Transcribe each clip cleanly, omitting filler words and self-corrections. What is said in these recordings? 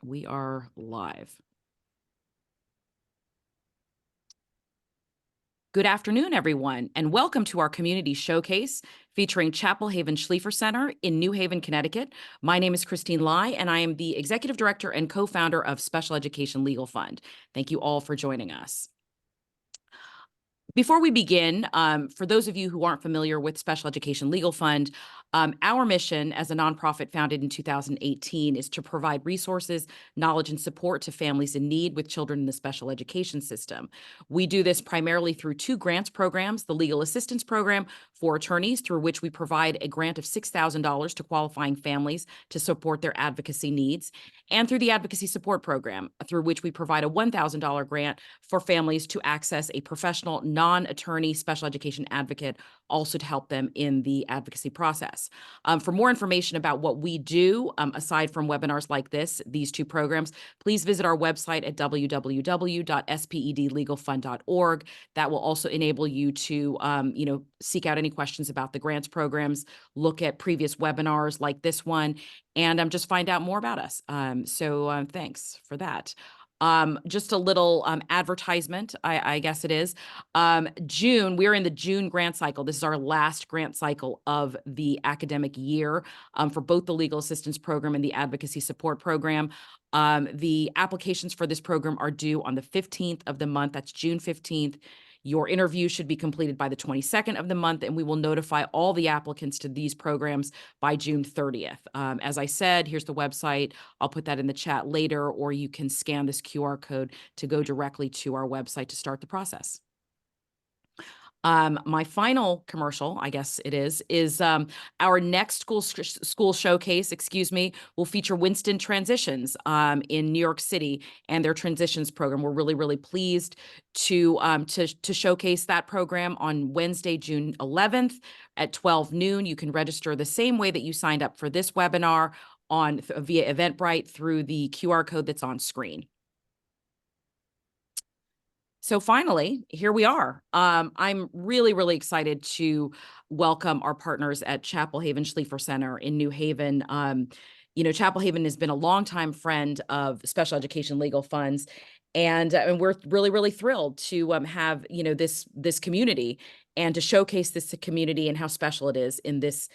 We are live. Good afternoon, everyone, and welcome to our community showcase featuring Chapel Haven Schleifer Center in New Haven, Connecticut. My name is Christine Lai, and I am the executive director and co-founder of Special Education Legal Fund. Thank you all for joining us. Before we begin, for those of you who aren't familiar with Special Education Legal Fund, our mission as a nonprofit founded in 2018 is to provide resources, knowledge, and support to families in need with children in the special education system. We do this primarily through two grants programs, the Legal Assistance Program for attorneys, through which we provide a grant of $6,000 to qualifying families to support their advocacy needs, and through the Advocacy Support Program, through which we provide a $1,000 grant for families to access a professional, non-attorney special education advocate, also to help them in the advocacy process. For more information about what we do, aside from webinars like this, these two programs, please visit our website at www.spedlegalfund.org. That will also enable you to, seek out any questions about the grants programs, look at previous webinars like this one, and just find out more about us. So thanks for that. Just a little advertisement, I guess it is. June, we're in the June grant cycle. This is our last grant cycle of the academic year for both the Legal Assistance Program and the Advocacy Support Program. The applications for this program are due on the 15th of the month. That's June 15th. Your interview should be completed by the 22nd of the month, and we will notify all the applicants to these programs by June 30th. As I said, here's the website. I'll put that in the chat later, or you can scan this QR code to go directly to our website to start the process. My final commercial, I guess it is our next school showcase, will feature Winston Transitions in New York City and their transitions program. We're really pleased to showcase that program on Wednesday, June 11th at 12 noon. You can register the same way that you signed up for this webinar via Eventbrite through the QR code that's on screen. So finally, here we are. I'm really excited to welcome our partners at Chapel Haven Schleifer Center in New Haven. Chapel Haven has been a longtime friend of Special Education Legal Funds, and we're really thrilled to have this community and to showcase this community and how special it is in this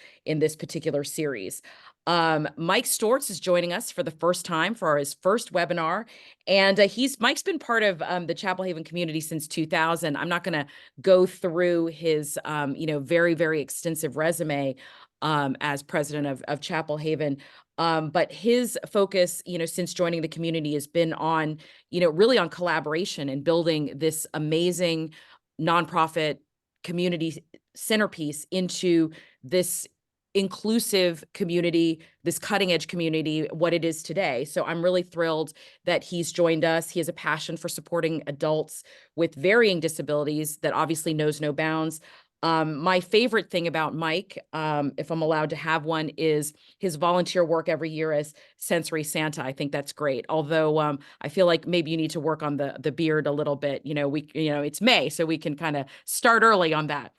particular series. Mike Stortz is joining us for the first time for his first webinar, and Mike's been part of the Chapel Haven community since 2000. I'm not going to go through his very extensive resume as president of Chapel Haven, but his focus since joining the community has been on really on collaboration and building this amazing nonprofit community centerpiece into this inclusive community, this cutting edge community, what it is today. So I'm really thrilled that he's joined us. He has a passion for supporting adults with varying disabilities that obviously knows no bounds. My favorite thing about Mike, if I'm allowed to have one, is his volunteer work every year as Sensory Santa. I think that's great. Although I feel like maybe you need to work on the beard a little bit. It's May, so we can kind of start early on that.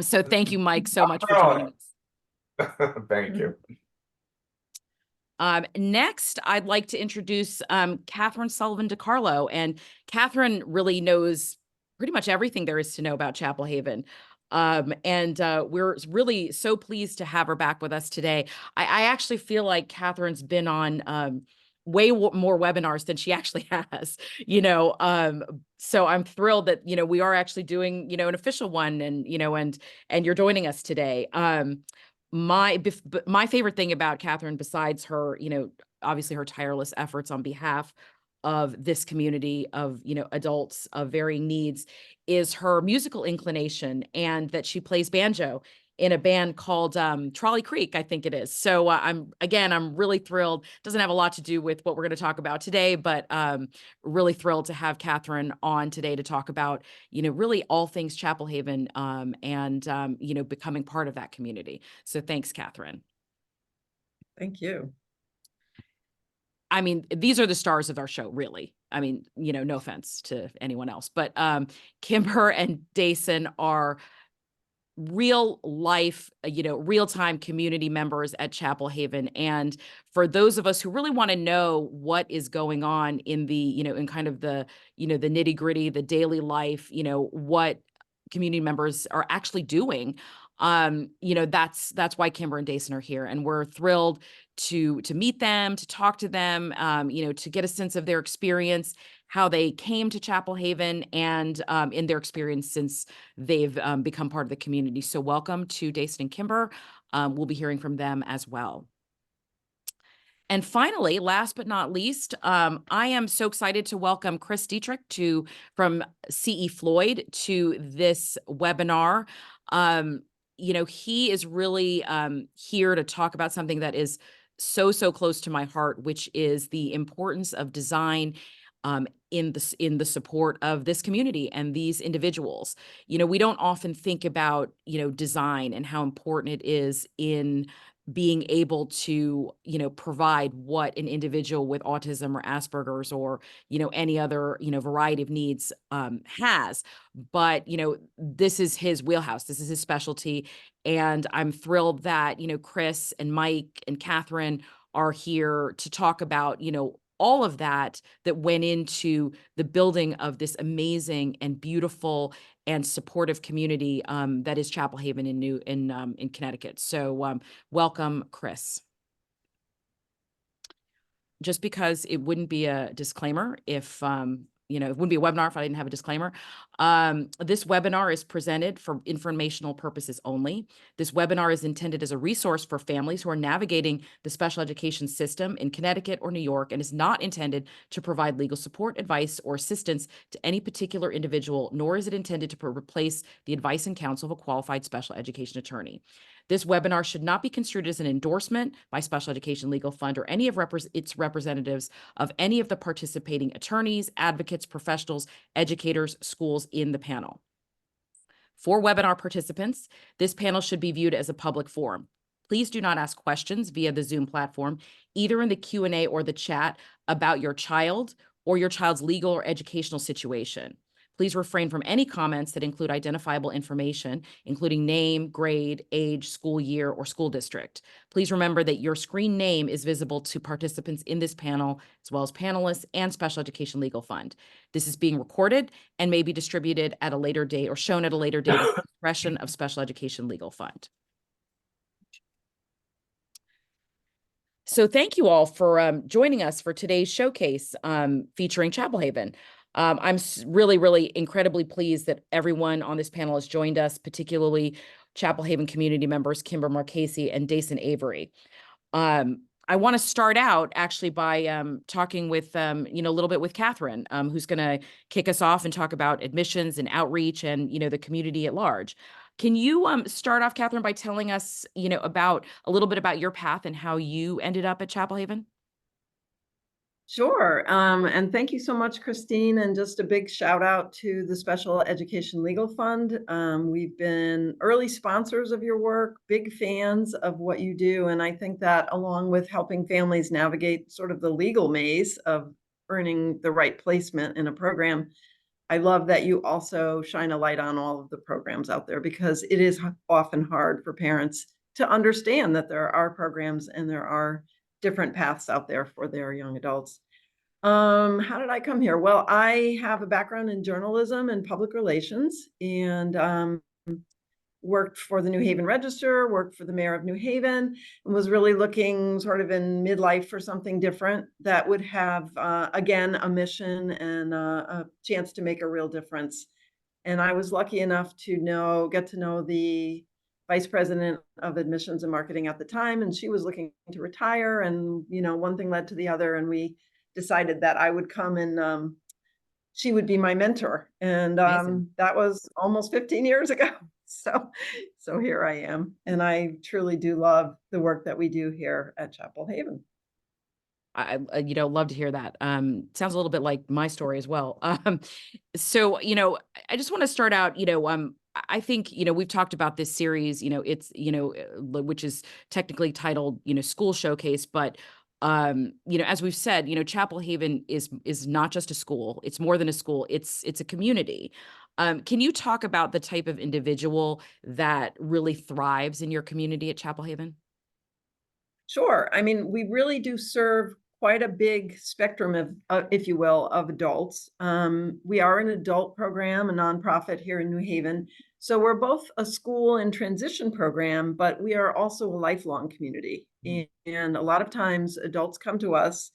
So thank you, Mike, so much for joining us. Thank you. Next, I'd like to introduce Catherine Sullivan DiCarlo, and Catherine really knows pretty much everything there is to know about Chapel Haven. We're really so pleased to have her back with us today. I actually feel like Catherine's been on way more webinars than she actually has, so I'm thrilled that, we are actually doing, an official one, and you're joining us today. My favorite thing about Catherine, besides her, obviously her tireless efforts on behalf of this community of, adults of varying needs, is her musical inclination, and that she plays banjo in a band called Trolley Creek, I think it is. So I'm really thrilled. Doesn't have a lot to do with what we're going to talk about today, but really thrilled to have Catherine on today to talk about, really all things Chapel Haven and becoming part of that community. So thanks, Catherine. Thank you. I mean, these are the stars of our show, really. I mean, no offense to anyone else, but Kimber and Dason are real life, real-time community members at Chapel Haven. And for those of us who really want to know what is going on in the, in kind of the, the nitty-gritty, the daily life, what community members are actually doing, that's why Kimber and Dason are here. And we're thrilled to meet them, to talk to them, to get a sense of their experience, how they came to Chapel Haven, and in their experience since they've become part of the community. So welcome to Dason and Kimber. We'll be hearing from them as well. And finally, last but not least, I am so excited to welcome Chris Dietrich from C.E. Floyd to this webinar. He is really here to talk about something that is so close to my heart, which is the importance of design in the support of this community and these individuals. We don't often think about, design and how important it is in being able to, provide what an individual with autism or Asperger's or, any other, variety of needs has. But, this is his wheelhouse. This is his specialty. And I'm thrilled that, Chris and Mike and Catherine are here to talk about, all of that went into the building of this amazing and beautiful and supportive community that is Chapel Haven in Connecticut. So welcome, Chris. Just because it wouldn't be a disclaimer if it wouldn't be a webinar if I didn't have a disclaimer. This webinar is presented for informational purposes only. This webinar is intended as a resource for families who are navigating the special education system in Connecticut or New York, and is not intended to provide legal support, advice, or assistance to any particular individual, nor is it intended to replace the advice and counsel of a qualified special education attorney. This webinar should not be construed as an endorsement by Special Education Legal Fund or any of its representatives of any of the participating attorneys, advocates, professionals, educators, schools in the panel. For webinar participants, this panel should be viewed as a public forum. Please do not ask questions via the Zoom platform, either in the Q&A or the chat, about your child or your child's legal or educational situation. Please refrain from any comments that include identifiable information, including name, grade, age, school year, or school district. Please remember that your screen name is visible to participants in this panel, as well as panelists and Special Education Legal Fund. This is being recorded and may be distributed at a later date or shown at a later date at the discretion of Special Education Legal Fund. So thank you all for joining us for today's showcase featuring Chapel Haven. I'm really incredibly pleased that everyone on this panel has joined us, particularly Chapel Haven community members Kimber Marchese and Dason Avery. I want to start out actually by talking with a little bit with Catherine, who's going to kick us off and talk about admissions and outreach and the community at large. Can you start off, Catherine, by telling us about a little bit about your path and how you ended up at Chapel Haven? Sure. And thank you so much, Christine. And just a big shout out to the Special Education Legal Fund. We've been early sponsors of your work, big fans of what you do. And I think that along with helping families navigate sort of the legal maze of earning the right placement in a program, I love that you also shine a light on all of the programs out there, because it is often hard for parents to understand that there are programs and there are different paths out there for their young adults. How did I come here? Well, I have a background in journalism and public relations, and worked for the New Haven Register, worked for the mayor of New Haven, and was really looking sort of in midlife for something different that would have, again, a mission and a chance to make a real difference. And I was lucky enough to get to know the vice president of admissions and marketing at the time, and she was looking to retire, and one thing led to the other, and we decided that I would come and she would be my mentor, and that was almost 15 years ago. So here I am, and I truly do love the work that we do here at Chapel Haven. I love to hear that. Sounds a little bit like my story as well. So, I just want to start out, I think, we've talked about this series, it's, which is technically titled, School Showcase, but, as we've said, Chapel Haven is not just a school. It's more than a school. It's a community. Can you talk about the type of individual that really thrives in your community at Chapel Haven? Sure. I mean, we really do serve quite a big spectrum of, if you will, of adults. We are an adult program, a nonprofit here in New Haven. So we're both a school and transition program, but we are also a lifelong community. And a lot of times adults come to us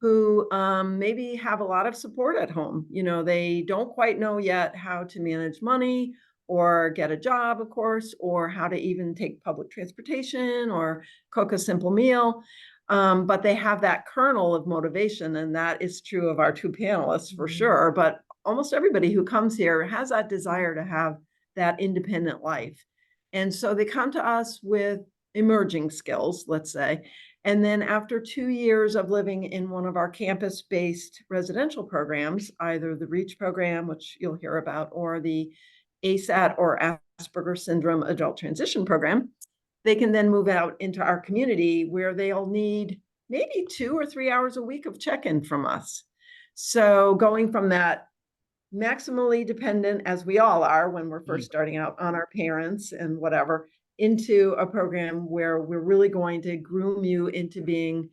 who maybe have a lot of support at home. You know, they don't quite know yet how to manage money or get a job, of course, or how to even take public transportation or cook a simple meal. But they have that kernel of motivation, and that is true of our two panelists for sure. But almost everybody who comes here has that desire to have that independent life. And so they come to us with emerging skills, let's say, and then after 2 years of living in one of our campus-based residential programs, either the REACH program, which you'll hear about, or the ASAT or Asperger Syndrome Adult Transition Program, they can then move out into our community where they'll need maybe 2 or 3 hours a week of check-in from us. So going from that maximally dependent, as we all are when we're first starting out, on our parents and whatever, into a program where we're really going to groom you into being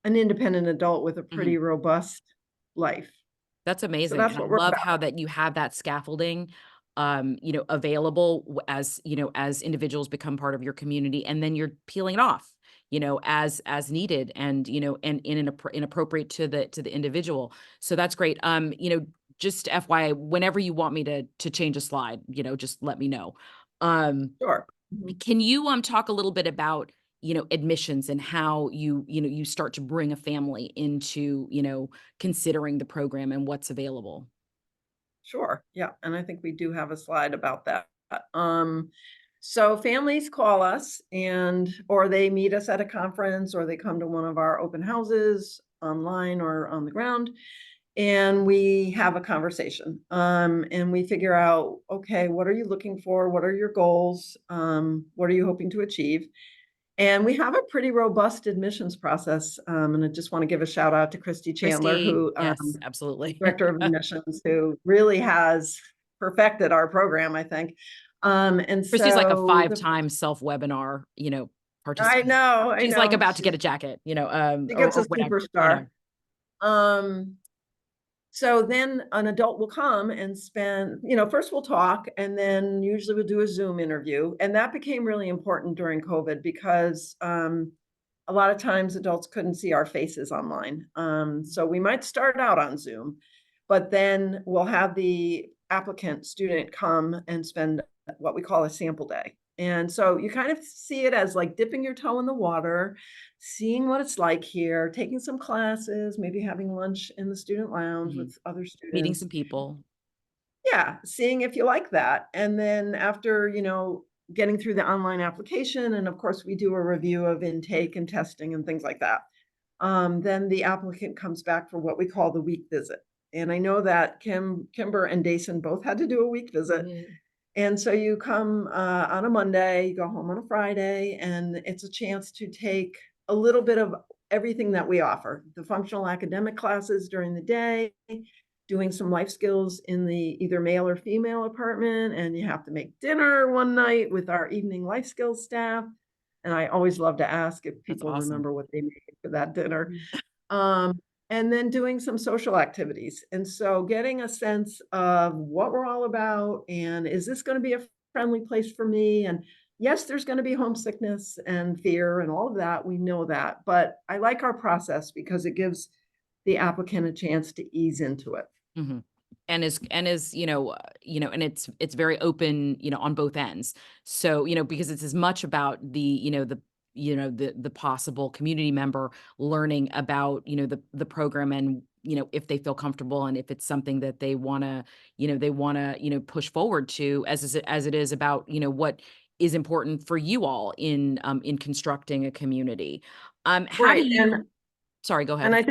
an independent adult with a pretty robust life. That's So amazing. that's And I what we're love about. how that you have that scaffolding, available as, as individuals become part of your community, and then you're peeling it off, as needed, and, and inappropriate to the individual. So that's great. Just FYI, whenever you want me to change a slide, just let me know. Sure. Mhm. Can you talk a little bit about, admissions and how you start to bring a family into, considering the program and what's available? Sure. Yeah. And I think we do have a slide about that. Um, so families call us or they meet us at a conference, or they come to one of our open houses online or on the ground, and we have a conversation. And we figure out, okay, what are you looking for? What are your goals? What are you hoping to achieve? And we have a pretty robust admissions process. And I just want to give a shout out to Christy Chandler, Christy, who yes, absolutely. director of admissions, who really has perfected our program, I think. And Christy's like a so five-time self-webinar, I participant. know, I She's like know. about to get a jacket, She or gets a whatever, superstar. Um, so then an adult will come and spend, first we'll talk, and then usually we'll do a Zoom interview. And that became really important during COVID because a lot of times adults couldn't see our faces online. So we might start out on Zoom, but then we'll have the applicant student come and spend what we call a sample day. And so you kind of see it as like dipping your toe in the water, seeing what it's like here, taking some classes, maybe having lunch in the student lounge Mhm. with other Meeting students. some people. Yeah, seeing if you like that. And then after, getting through the online application, and of course we do a review of intake and testing and things like that. Then the applicant comes back for what we call the week visit. And I know that Kimber and Dason both had to do a week visit. And so you come on a Monday, you go home on a Friday, and it's a chance to take a little bit of everything that we offer. The functional academic classes during the day, doing some life skills in the either male or female apartment, and you have to make dinner one night with our evening life skills staff. And I always love to ask if That's people awesome. remember what they made for that dinner. And then doing some social activities. And so getting a sense of what we're all about, and is this going to be a friendly place for me? And yes, there's going to be homesickness and fear and all of that. We know that. But I like our process because it gives the applicant a chance to ease into it. Mhm. And is, and it's very open, on both ends. So, because it's as much about the possible community member learning about, the program, and, if they feel comfortable, and if it's something that they wanna, push forward to, as it is about, what is important for you all in constructing a community. How do Right. you Sorry, go And ahead.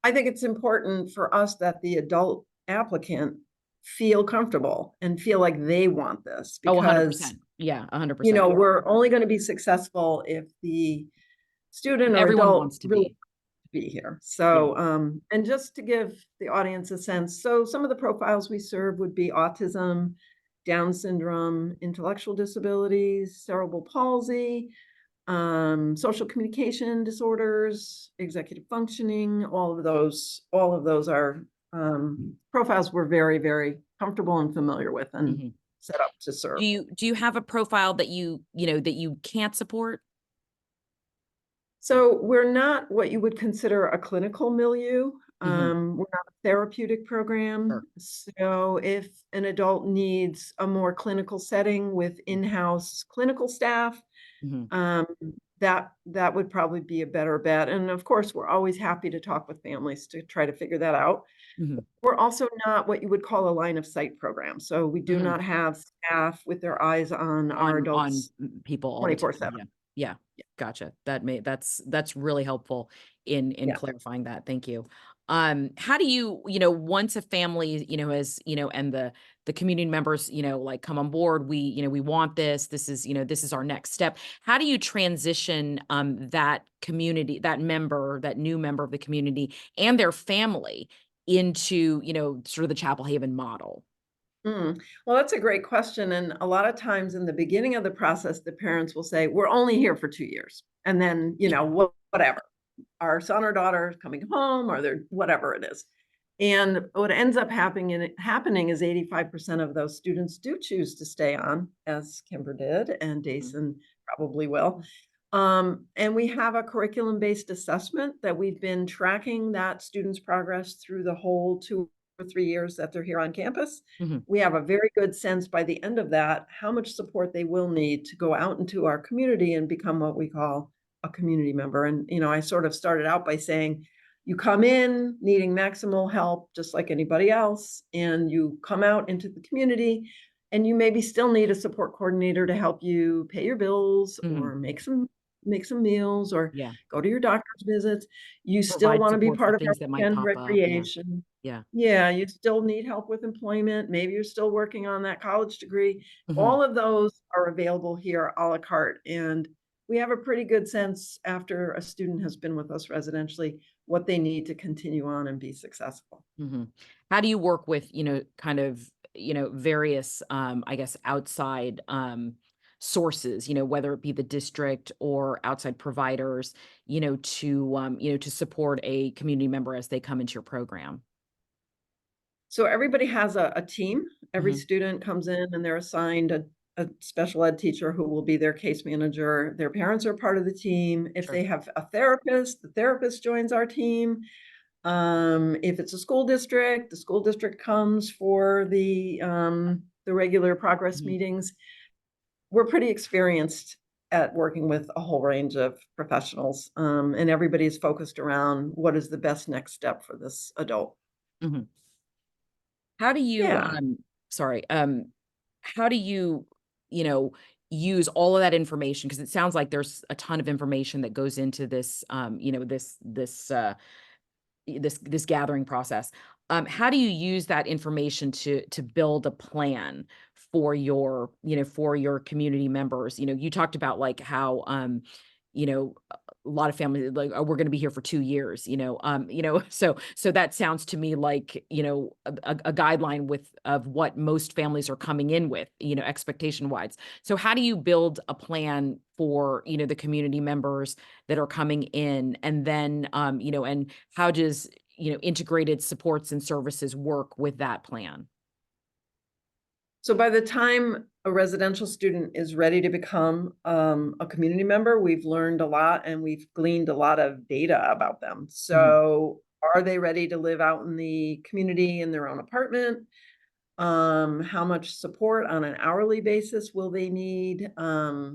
I think it's important for us that the adult applicant feel comfortable and feel like they want this, Oh, because 100%. Yeah, 100%. we're only going to be successful if the student or Everyone adult wants to really be. be here. So, and just to give the audience a sense, so some of the profiles we serve would be autism, Down syndrome, intellectual disabilities, cerebral palsy, social communication disorders, executive functioning, all of those are profiles we're very, very comfortable and familiar with and Mhm. set up to serve. Do you have a profile that that you can't support? So we're not what you would consider a clinical milieu. Mhm. We're not a therapeutic Sure. program. So if an adult needs a more clinical setting with in-house clinical staff, Mhm. um, that would probably be a better bet. And of course, we're always happy to talk with families to try to figure that out. Mhm. We're also not what you would call a line of sight program. So we do Mhm. not have staff with their eyes on our On adults people all the time. 24/7. Yeah. Yeah. Gotcha. That's really helpful in Yeah. clarifying that. Thank you. How do you, once a family, has, and the community members, like come on board, we want this, this is our next step. How do you transition that community, that new member of the community and their family into, sort of the Chapel Haven model? Well, that's a great question. And a lot of times in the beginning of the process, the parents will say, we're only here for 2 years. And then, whatever, our son or daughter is coming home or they're whatever it is. And what ends up happening is 85% of those students do choose to stay on, as Kimber did, and Mhm. Dason probably will. And we have a curriculum-based assessment that we've been tracking that student's progress through the whole 2 or 3 years that they're here on campus. Mhm. We have a very good sense by the end of that, how much support they will need to go out into our community and become what we call a community member. And, I sort of started out by saying, you come in needing maximal help, just like anybody else, and you come out into the community and you maybe still need a support coordinator to help you pay your bills Mhm. or make some meals or Yeah. go to your doctor's visits. You still Provide want to be support for part of our things that might weekend pop up. Yeah. recreation. Yeah. Yeah, you still need help with employment. Maybe you're still working on that college degree. Mhm. All of those are available here à la carte. And we have a pretty good sense after a student has been with us residentially, what they need to continue on and be successful. Mhm. How do you work with, kind of, various, I guess, outside sources, whether it be the district or outside providers, to support a community member as they come into your program? So everybody has a team. Every Mhm. student comes in and they're assigned a special ed teacher who will be their case manager. Their parents are part of the team. If Sure. they have a therapist, the therapist joins our team. If it's a school district, the school district comes for the regular progress Mhm. meetings. We're pretty experienced at working with a whole range of professionals, and everybody's focused around what is the best next step for this adult. Mhm. How do you, Yeah. sorry, how do you, you know, use all of that information? Because it sounds like there's a ton of information that goes into this, this gathering process. How do you use that information to build a plan for for your community members? You talked about like how a lot of families like, oh, we're going to be here for 2 years. So that sounds to me like a guideline of what most families are coming in with, expectation wise. So how do you build a plan for the community members that are coming in, and then and how does integrated supports and services work with that plan? So by the time a residential student is ready to become a community member, we've learned a lot and we've gleaned a lot of data about them. Mhm. So are they ready to live out in the community in their own apartment? How much support on an hourly basis will they need?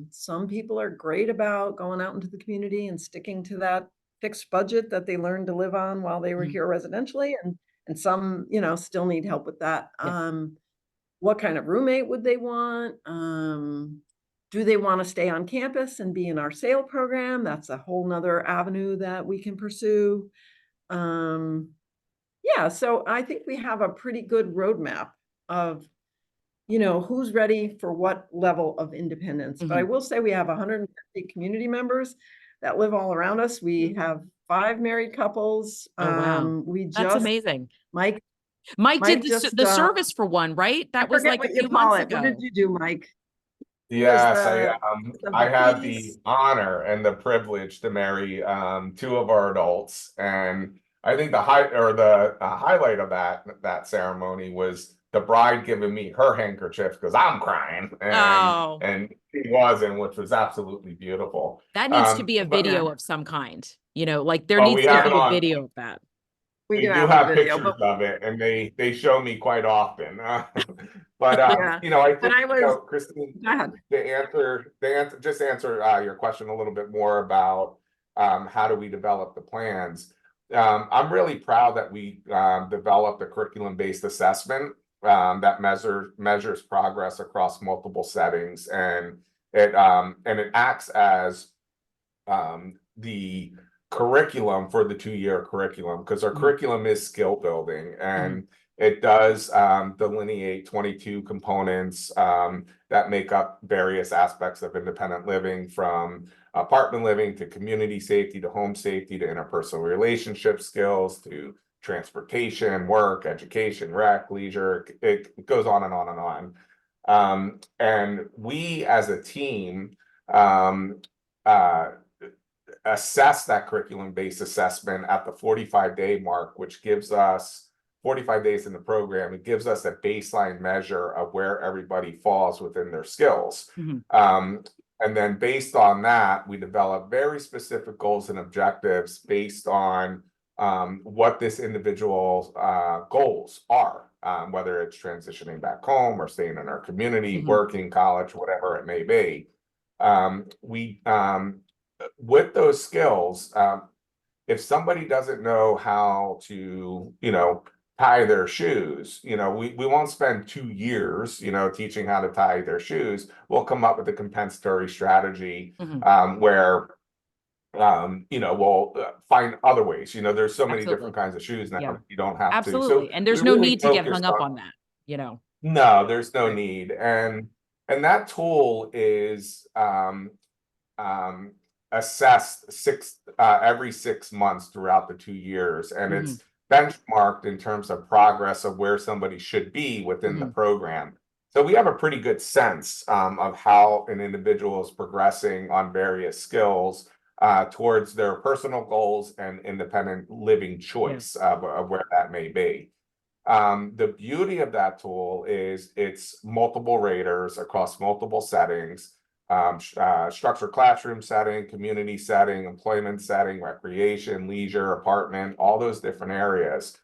Some people are great about going out into the community and sticking to that fixed budget that they learned to live on while they were Mhm. here residentially, and some, still need help with that. Yeah. What kind of roommate would they want? Do they want to stay on campus and be in our SAIL program? That's a whole nother avenue that we can pursue. Um, yeah, so I think we have a pretty good roadmap of, who's ready for what level of independence. But I Mhm. will say we have 150 community members that live all around us. We have 5 married couples. Oh, wow. We That's just, amazing. Mike Mike did just, the service for one, right? I That was forget like a what you few call months it. What did ago. you do, Mike? He was Yes, the I had peace. the honor and the privilege to marry two of our adults, and I think the highlight of that ceremony was the bride giving me her handkerchief because I'm crying, Oh, and she wasn't, which was absolutely beautiful. that needs to be a But video Yeah. of some kind. You know, like there oh, we needs to have it be a on. video of that. We We do do have a have video, pictures but of it, and they show me quite often. But yeah. you know, I But think I was, Christine, go ahead. just answer your question a little bit more about how do we develop the plans. I'm really proud that we developed a curriculum-based assessment that measures progress across multiple settings, and it acts as the curriculum for the 2-year curriculum, because our curriculum is skill building, and it does delineate 22 components that make up various aspects of independent living, from apartment living to community safety to home safety to interpersonal relationship skills to transportation, work, education, rec, leisure. It goes on and on and on. And we as a team assess that curriculum-based assessment at the 45-day mark, which gives us 45 days in the program. It gives us a baseline measure of where everybody falls within their skills. And then based on that, we develop very specific goals and objectives based on what this individual's goals are, whether it's transitioning back home or staying in our community, working, college, whatever it may be. With those skills, if somebody doesn't know how to, tie their shoes, we won't spend 2 years, teaching how to tie their shoes. We'll come up with a compensatory strategy where, we'll find other ways. There's so many different kinds of shoes now. Yeah. You don't have to. So Absolutely. And there's we no really need to get hung focused up on on that. No, there's no Right. need. And that tool is assessed every 6 months throughout the 2 years, and it's benchmarked in terms of progress of where somebody should be within the program. So we have a pretty good sense of how an individual is progressing on various skills towards their personal goals and independent living choice of where that may be. The beauty of that tool is it's multiple raters across multiple settings, structured classroom setting, community setting, employment setting, recreation, leisure, apartment, all those different areas.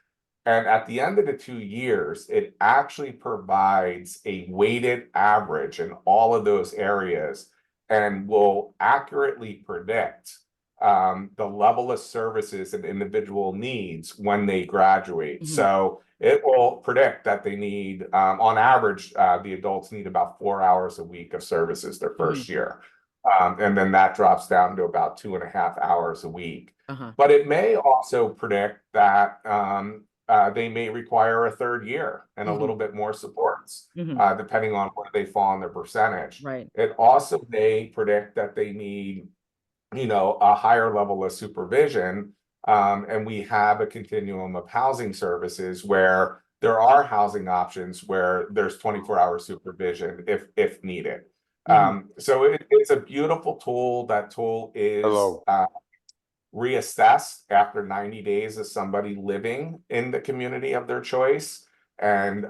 And at the end of the 2 years, it actually provides a weighted average in all of those areas and will accurately predict the level of services an individual needs when they graduate. So it will predict that they need, on average, the adults need about 4 hours a week of services their first year. And then that drops down to about 2.5 hours a week. But it may also predict that they may require a third year and a little bit more supports, depending on where they fall in their percentage. Right. It also may predict that they need, a higher level of supervision. And we have a continuum of housing services where there are housing options where there's 24-hour supervision if needed. So it's a beautiful tool. That tool is reassessed after 90 days of somebody living in the community of their choice. And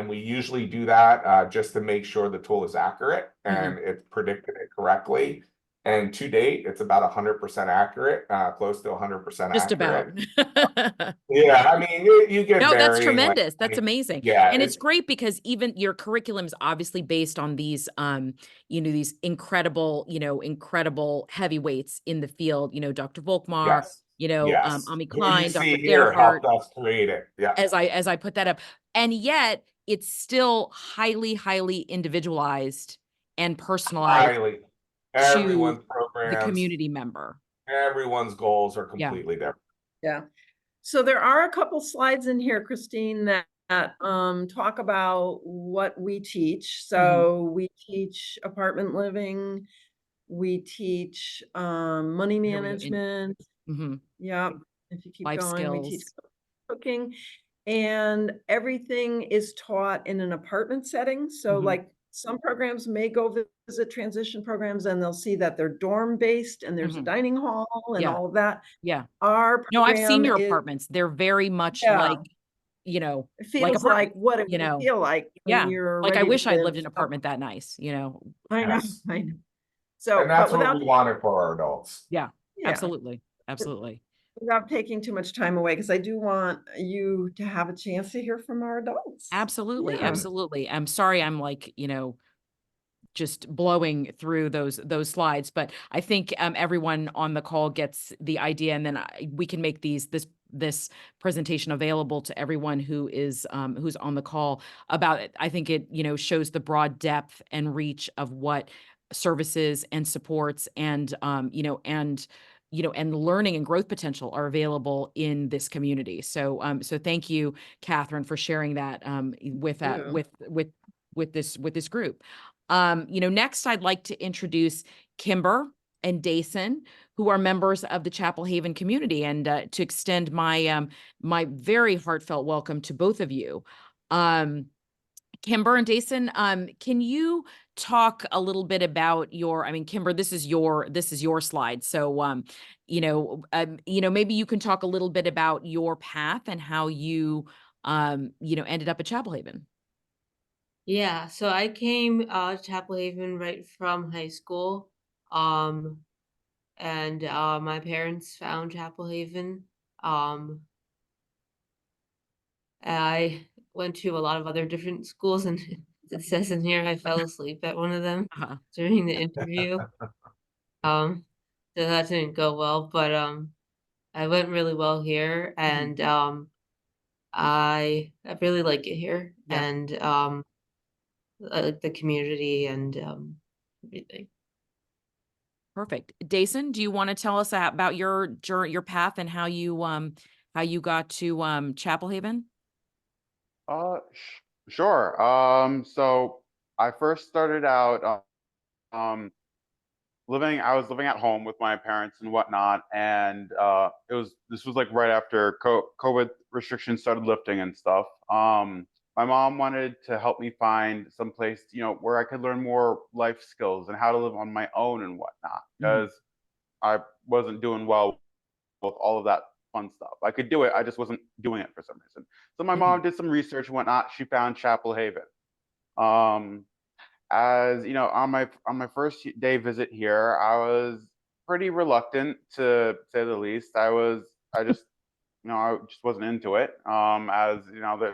we usually do that just to make sure the tool is accurate and it predicted it correctly. And to date, it's about 100% accurate, close to 100% Just accurate. about. Yeah, I mean, you get No, that's varying, like, tremendous. That's amazing. yeah, And it's great because even your curriculum is obviously based on these, these incredible, incredible heavyweights in the field, Dr. Volkmar, yes. Ami Who you Klein, see Dr. here Gerhardt, helped us create it. Yeah, as I put that up. And yet it's still highly, highly individualized and personalized highly. to Everyone's the programs, community member. everyone's goals are Yeah. completely different. Yeah. So there are a couple slides in here, Christine, that talk about what we teach. So we teach apartment living, we teach money Here we go. management, Yeah, if you keep Life going, we teach skills. cooking, and everything is taught in an apartment setting. So, like, some programs may go visit transition programs, and they'll see that they're dorm-based, and there's a dining hall and Yeah. all of that. Yeah. Our No, I've seen program your is apartments. They're very much yeah, like, it like feels like apartments, what it you would know? feel like when Yeah. you're Like I ready to wish I lived give in an up. apartment that nice, I know, Yes. I know. And So, but that's what we wanted for our adults. Yeah, yeah, absolutely. Absolutely. without taking too much time away, because I do want you to have a chance to hear from our adults. Absolutely. Yeah. Absolutely. I'm sorry I'm like, just blowing through those slides, but I think everyone on the call gets the idea, and then we can make this presentation available to everyone who is who's on the call about it. I think it shows the broad depth and reach of what services and supports and and learning and growth potential are available in this community. So thank you, Catherine, for sharing that You. with this group. Next I'd like to introduce Kimber and Dason, who are members of the Chapel Haven community, and to extend my very heartfelt welcome to both of you. Kimber and Dason, can you talk a little bit about Kimber, this is your slide. So, maybe you can talk a little bit about your path and how you, ended up at Chapel Haven. Yeah, so I came to Chapel Haven right from high school. Um and my parents found Chapel Haven. Um I went to a lot of other different schools, and it says in here I fell asleep at one of them Uh-huh. during the interview. Um so that didn't go well, but I went really well here, and I really like it here, Yeah. and I like the community and everything. Perfect. Dason, do you want to tell us about your journey, your path, and how you got to Chapel Haven? Sure. So I first started out um I was living at home with my parents and whatnot, and this was like right after COVID restrictions started lifting and stuff. My mom wanted to help me find some place, where I could learn more life skills and how to live on my own and whatnot, because I wasn't doing well with all of that fun stuff. I could do it, I just wasn't doing it for some reason. So my mom did some research and whatnot. She found Chapel Haven. As you know, on my first day visit here, I was pretty reluctant, to say the least. I just wasn't into it. As you know,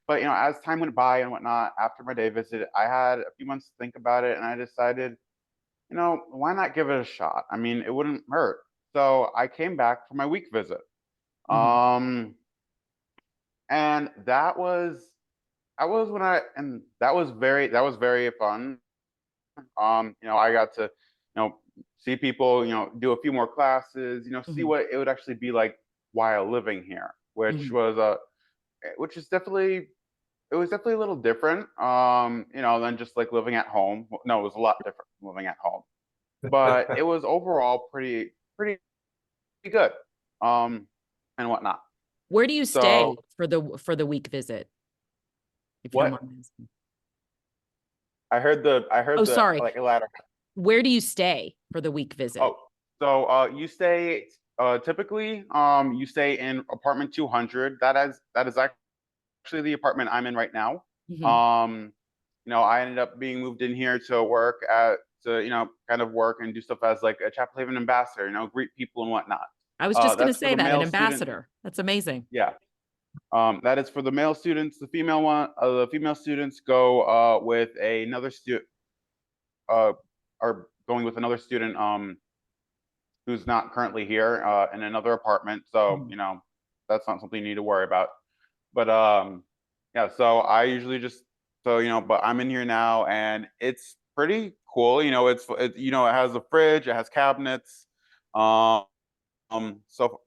but as time went by and whatnot, after my day visit, I had a few months to think about it, and I decided, why not give it a shot? I mean, it wouldn't hurt. So I came back for my week visit. Um, and that was very fun. I got to, see people, do a few more classes, see what it would actually be like while living here, which is definitely, it was definitely a little different, than just like living at home. No, it was a lot different from living at home, but it was overall pretty good, and whatnot. Where do you So stay for the week visit, if you don't what mind me asking? I Oh, heard the sorry. like ladder. Where do you stay for the week visit? Oh, so you stay typically you stay in apartment 200. That is actually the apartment I'm in right now. Um, I ended up being moved in here to work kind of work and do stuff as like a Chapel Haven ambassador, greet people and whatnot. I was just going to That's for say the that, an male student. ambassador. That's amazing. Yeah. That is for the male students. The female students go with another student are going with another student who's not currently here in another apartment. So, that's not something you need to worry about. But yeah, so I usually just but I'm in here now, and it's pretty cool. It has a fridge, it has cabinets, um, so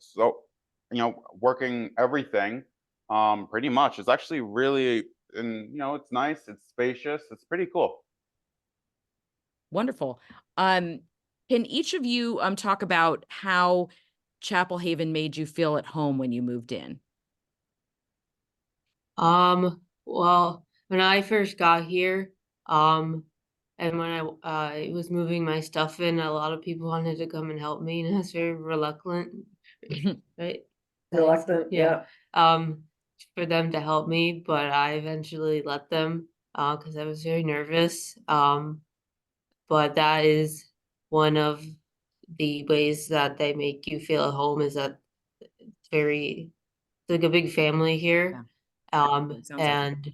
working everything, pretty much. It's actually really, and it's nice, it's spacious, it's pretty cool. Wonderful. Um, Can each of you talk about how Chapel Haven made you feel at home when you moved in? Well, when I first got here, and when I was moving my stuff in, a lot of people wanted to come and help me, and I was very reluctant, right? Reluctant, Yeah. Um, for them to help me, but I eventually let them, because I was very nervous. But that is one of the ways that they make you feel at home, is that it's very, it's like a big family here. Sounds like it. And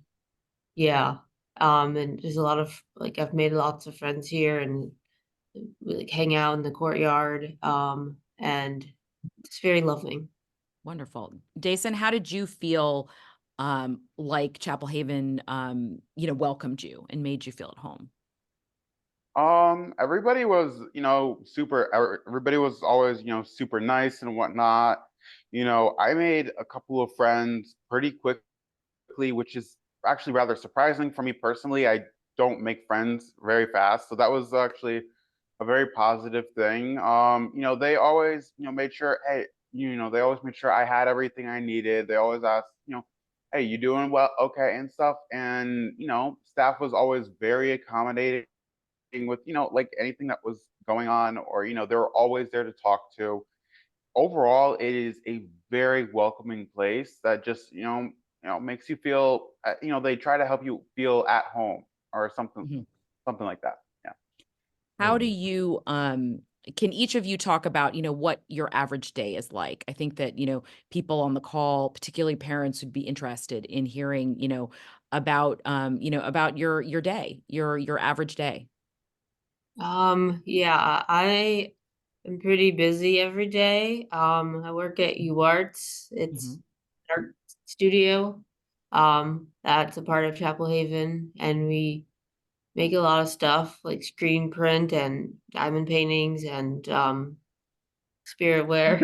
yeah, and there's a lot of, like, I've made lots of friends here, and we like hang out in the courtyard. And it's very loving. Wonderful. Dason, how did you feel like Chapel Haven welcomed you and made you feel at home? Everybody was, everybody was always, super nice and whatnot. I made a couple of friends pretty quickly, which is actually rather surprising for me personally. I don't make friends very fast, so that was actually a very positive thing. They always, made sure, hey, they always made sure I had everything I needed. They always asked, hey, you doing well? Okay, and stuff. And, staff was always very accommodating with, like anything that was going on, or, they were always there to talk to. Overall, it is a very welcoming place that just, makes you feel, they try to help you feel at home or something, something like that. Yeah. How do you can each of you talk about, what your average day is like? I think that, people on the call, particularly parents, would be interested in hearing, about about your day, your average day. Yeah, I am pretty busy every day. I work at UArts. It's an art studio. That's a part of Chapel Haven, and we make a lot of stuff like screen print and diamond paintings and spirit wear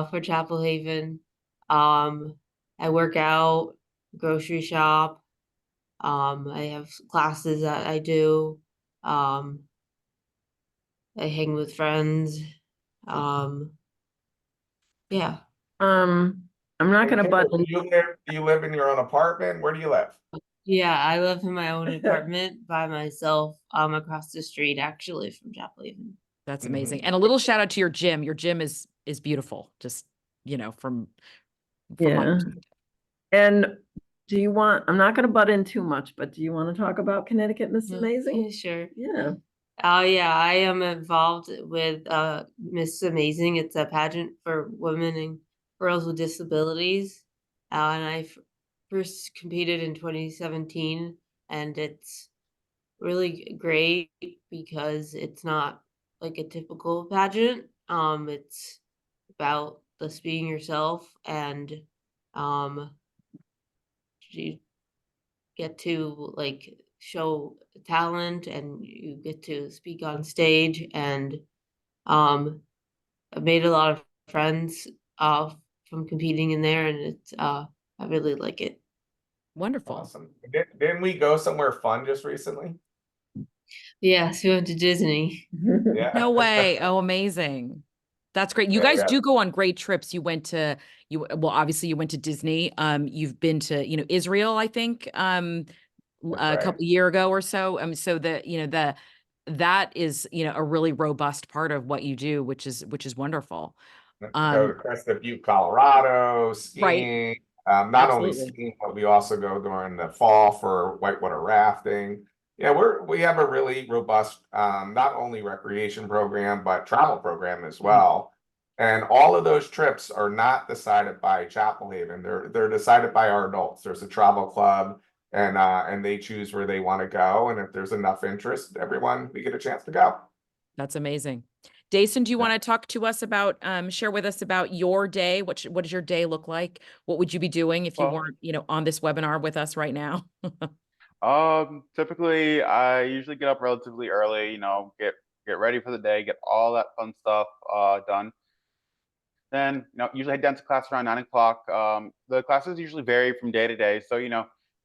for Chapel Haven. I work out, grocery shop. I have classes that I do. I hang with friends. Yeah. I'm not And gonna butt Kimberly, in. do you live in your own apartment? Where do you live? Yeah, I live in my own apartment by myself, across the street actually from Chapel Haven. That's Mhm. amazing. And a little shout out to your gym. Your gym is beautiful. Just, from my Yeah. perspective. And do you want, I'm not gonna butt in too much, but do you want to talk about Connecticut Miss Yeah, Amazing? sure. Yeah. Oh yeah, I am involved with Miss Amazing. It's a pageant for women and girls with disabilities. And first competed in 2017, and it's really great because it's not like a typical pageant. It's about just being yourself, and um you get to like show talent, and you get to speak on stage. And um I've made a lot of friends from competing in there, and it's I really like it. Wonderful. Awesome. Didn't we go somewhere fun just recently? Yes, we went to Disney. Yeah. No way. Oh, amazing. That's great. You Yeah, guys yeah. do go on great trips. Well, obviously you went to Disney. You've been to, Israel, I think, That's a right. couple year ago or so. So that is, a really robust part of what you do, which is wonderful. Go to Crested Butte, Colorado, Right. skiing. Not only Absolutely. skiing, but we also go during the fall for whitewater rafting. Yeah, we have a really robust not only recreation program, but travel program as well. And all of those trips are not decided by Chapel Haven. They're decided by our adults. There's a travel club, and they choose where they want to go. And if there's enough interest, we get a chance to go. That's amazing. Dason, do you want to talk to us about, share with us about your day? What does your day look like? What would you be doing if you Well, weren't, on this webinar with us right now? Typically I usually get up relatively early, get ready for the day, get all that fun stuff done. Then, usually head down to class around 9 o'clock. The classes usually vary from day to day. So,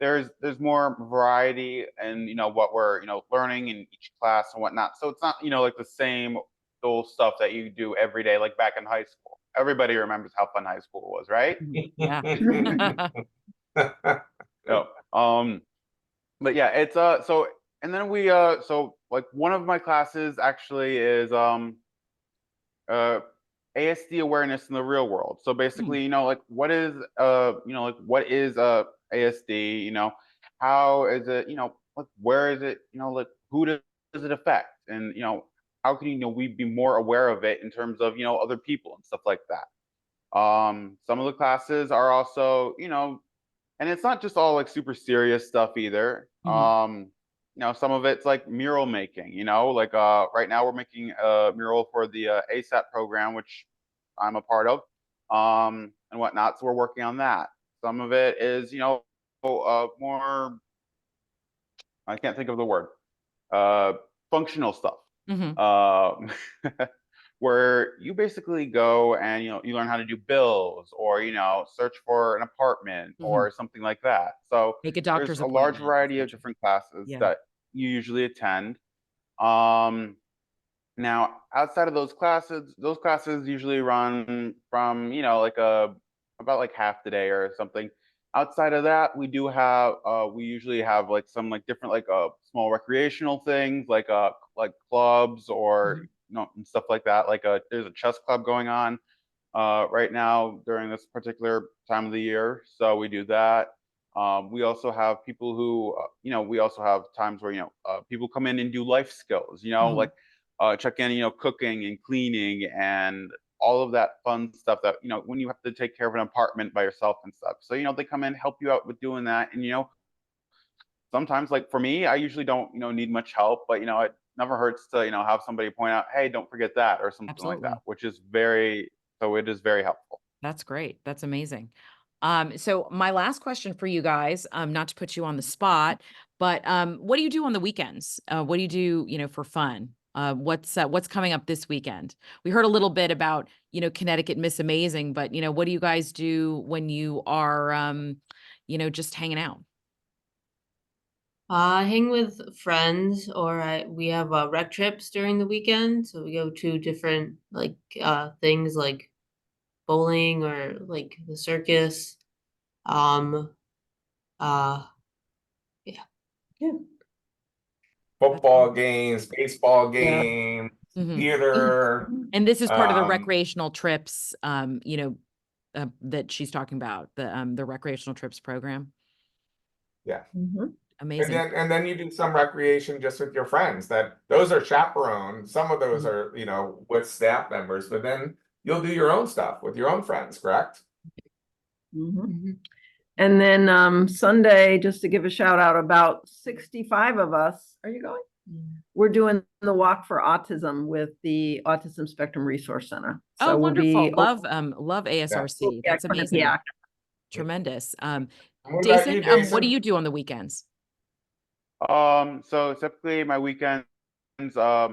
there's more variety and what we're learning in each class and whatnot. So it's not like the same old stuff that you do every day, like back in high school. Everybody remembers how fun high school was, right? Yeah. No. But yeah, it's so, and then we so like one of my classes actually is ASD awareness in the real world. So basically, like what is what is ASD, how is it, like where is it, like who does it affect? And how can we be more aware of it in terms of other people and stuff like that. Some of the classes are also, and it's not just all like super serious stuff either. Some of it's like mural making, like right now we're making a mural for the ASAP program, which I'm a part of, and whatnot. So we're working on that. Some of it is, more, I can't think of the word, functional stuff. Where you basically go and you learn how to do bills, or search for an apartment or something like that. So Make a doctor's there's a large appointment, variety of etc. different classes Yeah. that you usually attend. Now outside of those classes usually run from like about like half the day or something. Outside of that, we usually have like some like different like small recreational things like clubs or and stuff like that. Like there's a chess club going on right now during this particular time of the year, so we do that. We also have people who we also have times where people come in and do life skills, like check in, cooking and cleaning and all of that fun stuff that when you have to take care of an apartment by yourself and stuff. So they come in, help you out with doing that. And sometimes, like for me, I usually don't need much help, but it never hurts to have somebody point out, hey, don't forget that, or something like that, which is it is very helpful. That's great. That's amazing. So my last question for you guys, not to put you on the spot, but what do you do on the weekends? What do you do, for fun? What's coming up this weekend? We heard a little bit about, Connecticut Miss Amazing, but what do you guys do when you are, just hanging out? Hang with friends, or we have rec trips during the weekend, so we go to different like things like bowling or like the circus. Um, yeah. Yeah. Football games, baseball Yeah. games, Mhm. theater. And this is part of the recreational trips, that she's talking about, the recreational trips program. Yeah. Amazing. And then you do some recreation just with your friends. Those are chaperoned. Some of those are, with staff members, but then you'll do your own stuff with your own friends, correct? And then Sunday, just to give a shout out, about 65 of us, are you going? We're doing the walk for autism with the Autism Spectrum Resource Center. So we'll wonderful. be love ASRC. That's amazing. Yeah. Tremendous. What about Jason, you, what Jason? do you do on the weekends? So typically my weekends,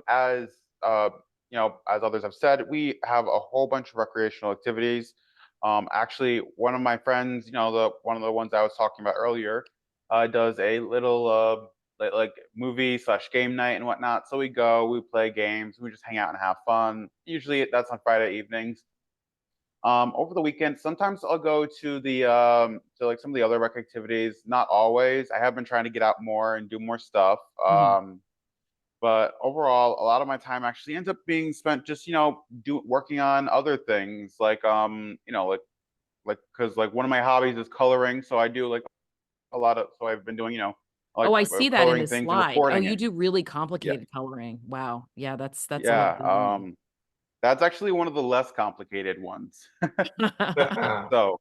as as others have said, we have a whole bunch of recreational activities. Actually, one of my friends, one of the ones I was talking about earlier, does a little like movie / game night and whatnot. So we play games, we just hang out and have fun. Usually that's on Friday evenings. Over the weekend, sometimes I'll go to the to like some of the other rec activities. Not always. I have been trying to get out more and do more stuff. But overall, a lot of my time actually ends up being spent just working on other things like because like one of my hobbies is coloring, so I do like a lot of. So I've been doing like I see that in coloring the things and slide. Oh, recording you it. do really complicated coloring. Wow. Yeah, that's a lot Yeah. going on. That's actually one of the less complicated ones. So.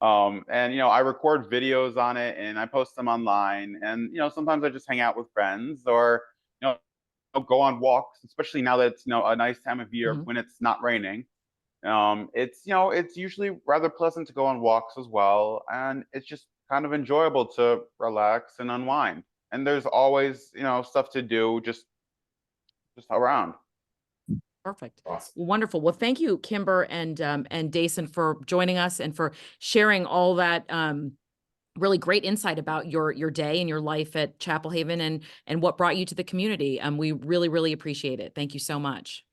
And I record videos on it and I post them online, and sometimes I just hang out with friends or go on walks, especially now that it's a nice time of year when it's not raining. It's usually rather pleasant to go on walks as well, and it's just kind of enjoyable to relax and unwind. And there's always stuff to do just around. Perfect. Awesome. Well, wonderful. Well, thank you, Kimber and Dason, for joining us and for sharing all that really great insight about your day and your life at Chapel Haven and what brought you to the community. We really, really appreciate it. Thank you so much.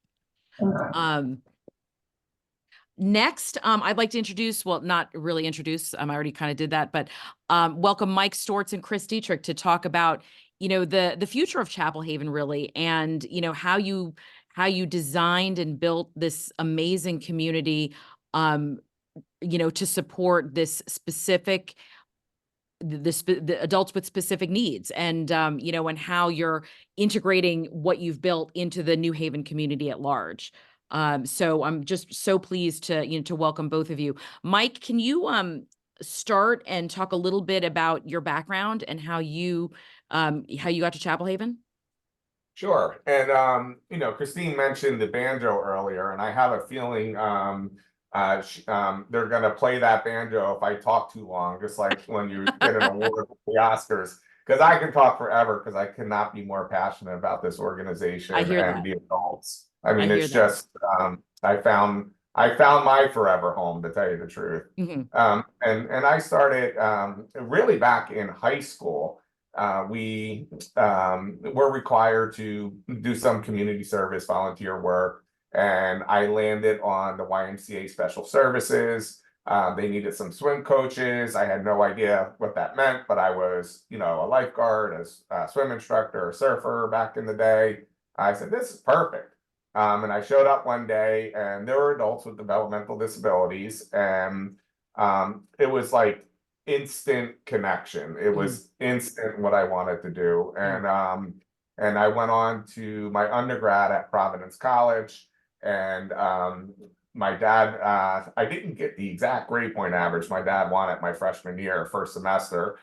Next, I'd like to introduce, well, not really introduce, I already kind of did that, but welcome Mike Stortz and Chris Dietrich to talk about, the future of Chapel Haven, really, and, how you designed and built this amazing community, to support this specific, the adults with specific needs, and, and how you're integrating what you've built into the New Haven community at large. So I'm just so pleased to, to welcome both of you. Mike, can you start and talk a little bit about your background and how you got to Chapel Haven? Sure. And Christine mentioned the banjo earlier, and I have a feeling they're gonna play that banjo if I talk too long, just like when you get an award with the Oscars. Because I can talk forever, because I cannot be more passionate about this organization I hear and that. the adults. I mean, I it's hear that. just I found my forever home, to tell you the truth. And I started really back in high school. We were required to do some community service volunteer work, and I landed on the YMCA Special Services. They needed some swim coaches. I had no idea what that meant, but I was, a lifeguard, a swim instructor, a surfer back in the day. I said, this is perfect. And I showed up one day, and there were adults with developmental disabilities, and it was like instant connection. It was instant what I wanted to do. And I went on to my undergrad at Providence College, and my dad, I didn't get the exact grade point average my dad wanted my freshman year, first semester.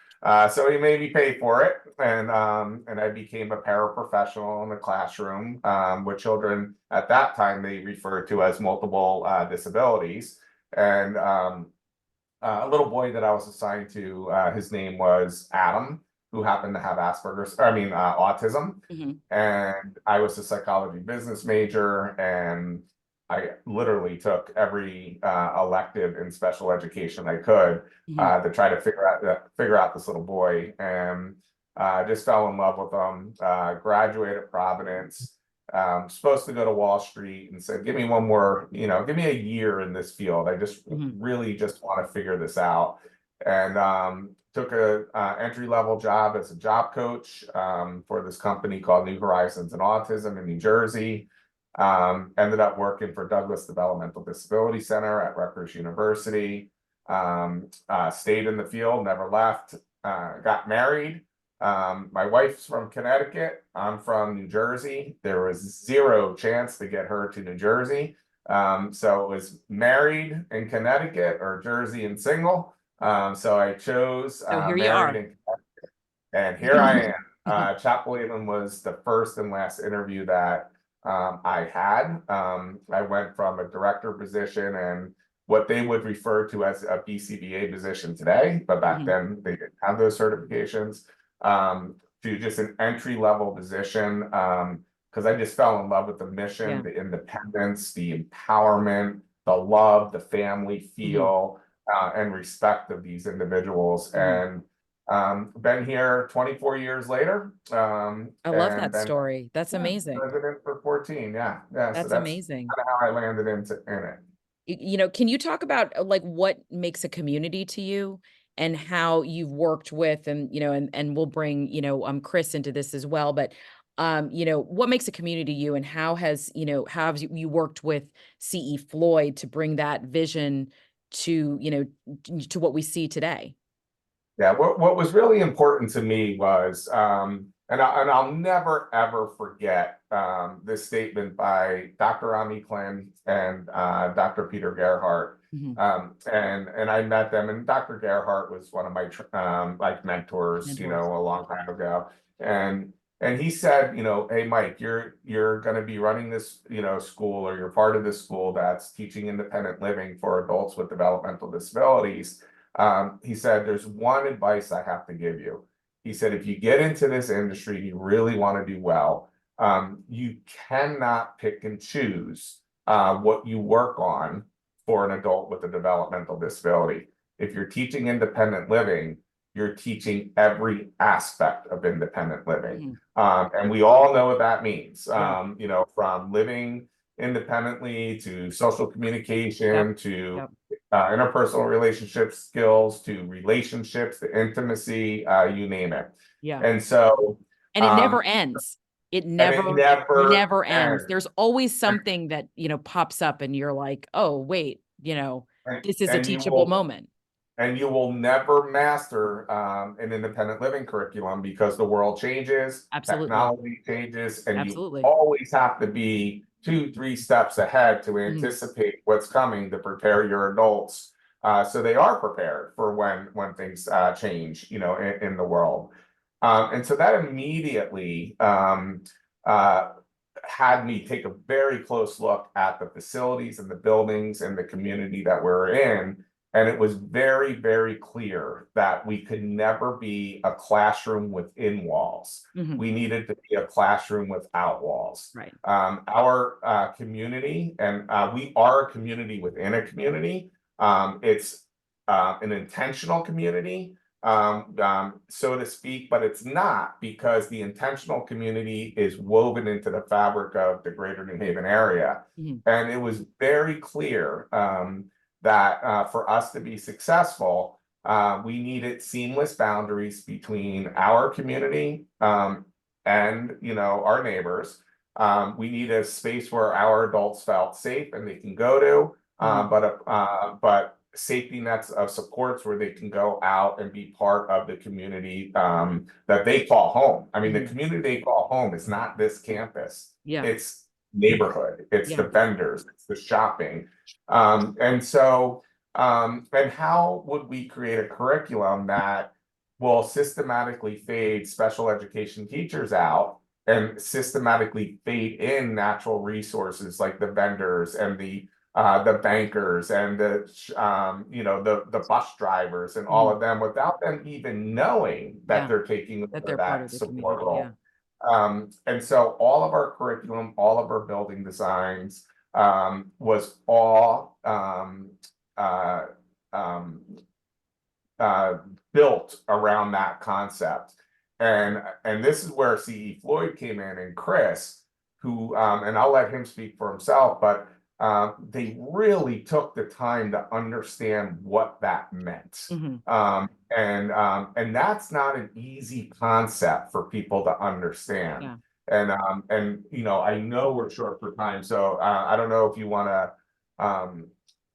So he made me pay for it, and I became a paraprofessional in the classroom with children. At that time, they referred to as multiple disabilities. And a little boy that I was assigned to, his name was Adam, who happened to have autism. And I was a psychology business major, and I literally took every elective in special education I could to try to figure out this little boy, and just fell in love with him. Graduated at Providence. Supposed to go to Wall Street, and said, give me one more, give me a year in this field. I just really just want to figure this out. And took a entry-level job as a job coach for this company called New Horizons in Autism in New Jersey. Ended up working for Douglas Developmental Disability Center at Rutgers University. Stayed in the field, never left. Got married. My wife's from Connecticut. I'm from New Jersey. There was zero chance to get her to New Jersey. So it was married in Connecticut or Jersey and single. So I chose married in Connecticut. And here I am. Chapel Haven was the first and last interview that I had. I went from a director position and what they would refer to as a BCBA position today, but back then they didn't have those certifications, to just an entry-level position, because I just fell in love with the mission, the independence, the empowerment, the love, the family feel, and respect of these individuals. And been here 24 years later. I love that story. That's amazing. President for 14. Yeah. That's so amazing. Kind of how I landed in it. Can you talk about like what makes a community to you and how you've worked with, and, and we'll bring, Chris into this as well, but, what makes a community to you, and how have you worked with C.E. Floyd to bring that vision to, to what we see today? Yeah, what was really important to me was, and I'll never ever forget this statement by Dr. Ami Klin and Dr. Peter Gerhardt. And I met them, and Dr. Gerhardt was one of my mentors, a long time ago. And he said, hey Mike, you're going to be running this, school, or you're part of this school that's teaching independent living for adults with developmental disabilities. He said, there's one advice I have to give you. He said, if you get into this industry and you really want to do well, you cannot pick and choose what you work on for an adult with a developmental disability. If you're teaching independent living, you're teaching every aspect of independent living. And we all know what that means, you know, from living independently to social communication to interpersonal relationship skills to relationships to intimacy, you name it. And so and it never ends. It never ends. There's always something that, you know, pops up and you're like, oh wait, you know, this is a teachable moment. And you will never master an independent living curriculum because the world changes, technology changes, and you always have to be 2-3 steps ahead to anticipate what's coming to prepare your adults so they are prepared for when things change, you know, in the world. And so that immediately had me take a very close look at the facilities and the buildings and the community that we're in. And it was very, very clear that we could never be a classroom within walls. We needed to be a classroom without walls. Our community, and we are a community within a community. It's an intentional community, so to speak, but it's not, because the intentional community is woven into the fabric of the greater New Haven area. And it was very clear that for us to be successful, we needed seamless boundaries between our community and, you know, our neighbors. We need a space where our adults felt safe and they can go to, but safety nets of supports where they can go out and be part of the community that they call home. I mean, the community they call home is not this campus. It's neighborhood, it's the vendors, it's the shopping. And so, and how would we create a curriculum that will systematically fade special education teachers out and systematically fade in natural resources like the vendors and the bankers and the you know, the bus drivers and all of them, without them even knowing that they're taking that support role. And so all of our curriculum, all of our building designs was all built around that concept. And this is where C.E. Floyd came in, and Chris, who and I'll let him speak for himself, but they really took the time to understand what that meant. And that's not an easy concept for people to understand. And you know, I know we're short for time, so I don't know if you want to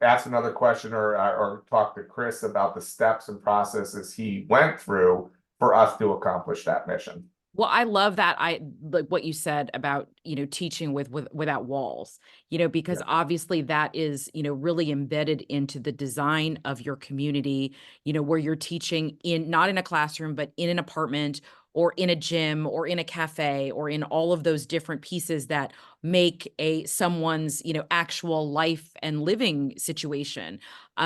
ask another question or talk to Chris about the steps and processes he went through for us to accomplish that mission. Well, I love that. I like what you said about, you know, teaching without walls, you know, because obviously that is, you know, really embedded into the design of your community, you know, where you're teaching not in a classroom, but in an apartment or in a gym or in a cafe or in all of those different pieces that make someone's, you know, actual life and living situation.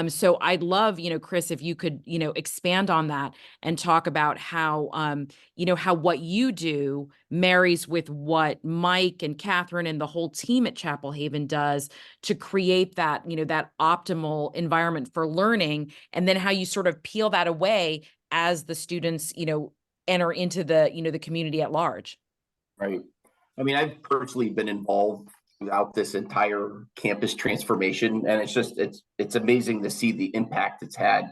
So I'd love, you know, Chris, if you could, you know, expand on that and talk about how, you know, how what you do marries with what Mike and Catherine and the whole team at Chapel Haven does to create that, you know, that optimal environment for learning, and then how you sort of peel that away as the students, you know, enter into the, you know, the community at large. Right. I mean, I've personally been involved throughout this entire campus transformation, and it's amazing to see the impact it's had,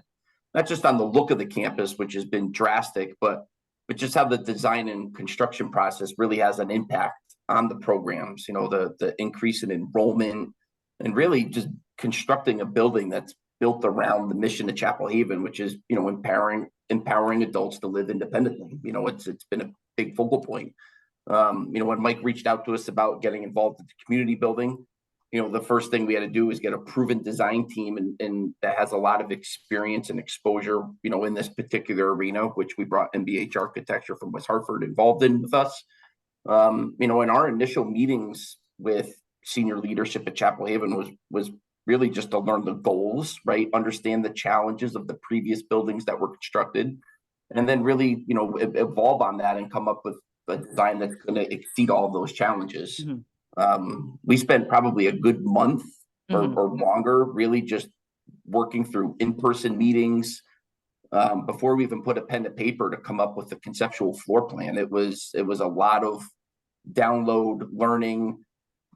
not just on the look of the campus, which has been drastic, but just how the design and construction process really has an impact on the programs. You know, the increase in enrollment, and really just constructing a building that's built around the mission of Chapel Haven, which is, you know, empowering adults to live independently. You know, it's been a big focal point. You know, when Mike reached out to us about getting involved with the community building, you know, the first thing we had to do is get a proven design team and that has a lot of experience and exposure, you know, in this particular arena, which we brought MBH Architecture from West Hartford involved in with us. You know, in our initial meetings with senior leadership at Chapel Haven was really just to learn the goals, right? Understand the challenges of the previous buildings that were constructed, and then really, you know, evolve on that and come up with a design that's going to exceed all of those challenges. We spent probably a good month or longer really just working through in-person meetings, before we even put a pen to paper to come up with the conceptual floor plan. It was a lot of download learning,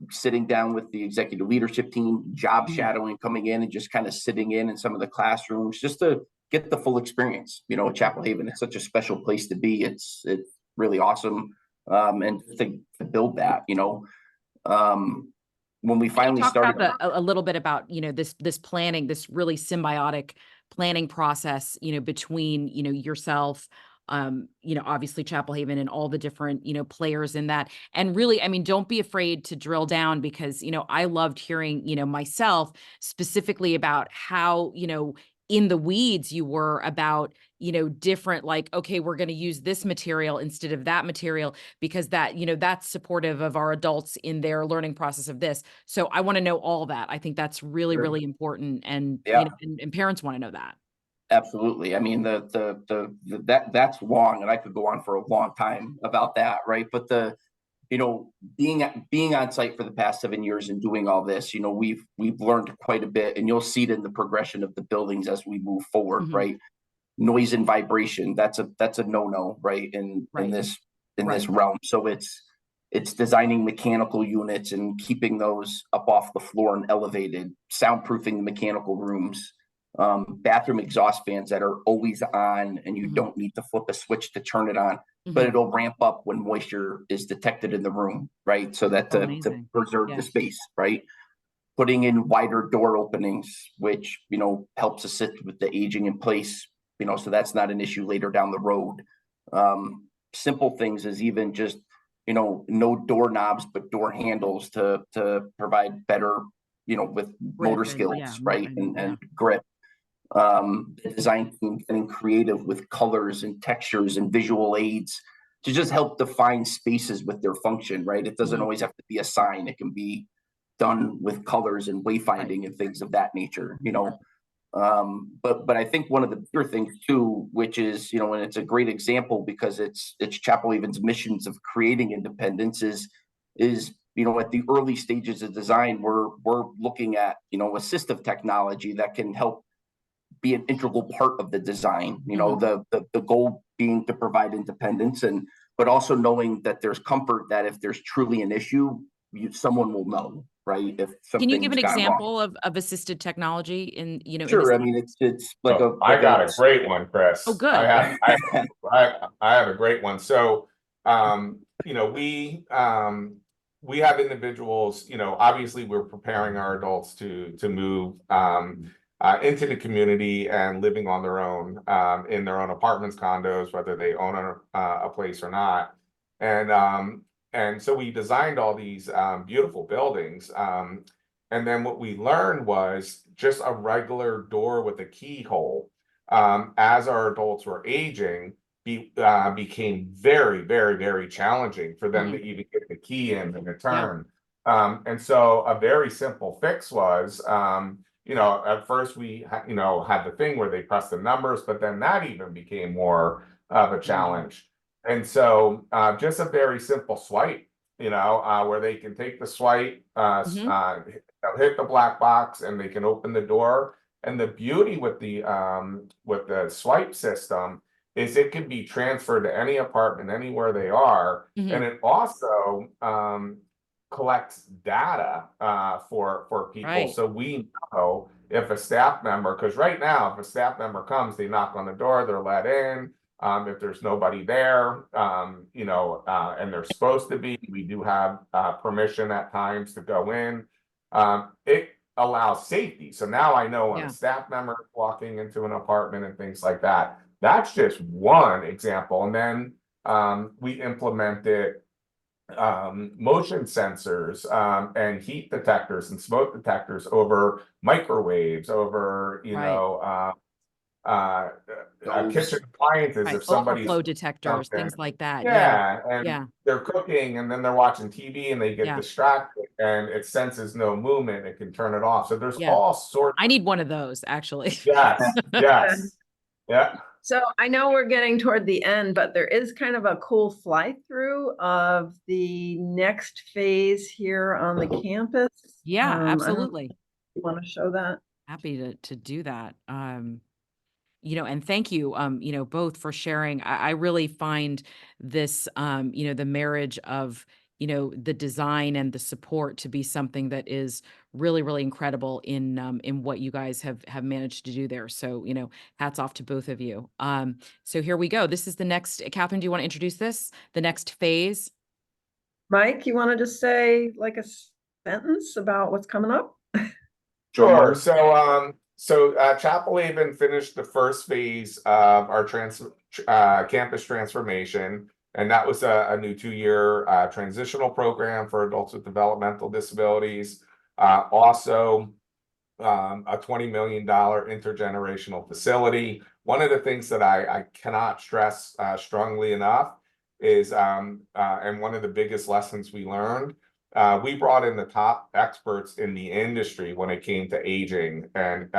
sitting down with the executive leadership team, job shadowing, coming in and just kind of sitting in some of the classrooms just to get the full experience. You know, Chapel Haven, it's such a special place to be. It's really awesome. And to build that, you know, when we finally started about a little bit about, you know, this planning, this really symbiotic planning process, you know, between, you know, yourself, you know, obviously Chapel Haven and all the different, you know, players in that. And really, I mean, don't be afraid to drill down because, you know, I loved hearing, you know, myself specifically about how, you know, in the weeds you were about, you know, different, like, okay, we're going to use this material instead of that material because that, you know, that's supportive of our adults in their learning process of this. So I want to know all that. I think that's really, Sure. really important. And, Yeah. you know, and parents want to know that. Absolutely. I mean, that's long, and I could go on for a long time about that, right? But you know, being on site for the past 7 years and doing all this, you know, we've learned quite a bit, and you'll see it in the progression of the buildings as we move forward, right? Noise and vibration, that's a no-no, right? In this realm. So it's designing mechanical units and keeping those up off the floor and elevated, soundproofing the mechanical rooms, bathroom exhaust fans that are always on and you don't need to flip a switch to turn it on, but it'll ramp up when moisture is detected in the room, right? So that to preserve the space, right? Putting in wider door openings, which, you know, helps assist with the aging in place, you know, so that's not an issue later down the road. Simple things is even just, you know, no doorknobs, but door handles to provide better, you know, with motor skills, right? And grip. The design team getting creative with colors and textures and visual aids to just help define spaces with their function, right? It doesn't always have to be a sign. It can be done with colors and wayfinding and things of that nature, you know. But I think one of the bigger things too, which is, you know, and it's a great example because it's Chapel Haven's missions of creating independence is, you know, at the early stages of design, we're looking at, you know, assistive technology that can help be an integral part of the design, you know, the goal being to provide independence but also knowing that there's comfort that if there's truly an issue, someone will know, right? If Can you give an gone example wrong. of assisted technology in, you know? Sure. I mean, it's like I got a great one, Chris. Oh, good. I have a great one. So, you know, we have individuals, you know, obviously we're preparing our adults to move into the community and living on their own in their own apartments, condos, whether they own a place or not. And so we designed all these beautiful buildings. And then what we learned was just a regular door with a keyhole, as our adults were aging, became very, very, very challenging for them to even get the key in and to turn. And so a very simple fix was, you know, at first we you know, had the thing where they press the numbers, but then that even became more of a challenge. And so just a very simple swipe, you know, where they can take the swipe, hit the black box, and they can open the door. And the beauty with the swipe system is it can be transferred to any apartment anywhere they are, and it also collects data for people, so we know if a staff member, because right now if a staff member comes, they knock on the door, they're let in. If there's nobody there, you know, and they're supposed to be, we do have permission at times to go in. It allows safety. So now I know when a staff member is walking into an apartment and things like that. That's just one example. And then we implemented motion sensors and heat detectors and smoke detectors over microwaves, over, you know, kitchen appliances, if somebody's overflow detectors, things like that. And they're cooking and then they're watching TV and they get distracted and it senses no movement, it can turn it off. So there's all sorts. I need one of those, actually. Yes. So I know we're getting toward the end, but there is kind of a cool fly through of the next phase here on the campus. Absolutely. You want to show that? Happy to do that. and thank you, both for sharing. I really find this, the marriage of, the design and the support to be something that is really, really incredible in what you guys have managed to do there. So, hats off to both of you. So here we go. This is the next, Catherine, do you want to introduce this? The next phase? Mike, you want to just say like a sentence about what's coming up? Sure. So Chapel Haven finished the first phase of our campus transformation, and that was a new 2-year transitional program for adults with developmental disabilities. Also, a $20 million intergenerational facility. One of the things that I cannot stress strongly enough is, and one of the biggest lessons we learned, we brought in the top experts in the industry when it came to aging and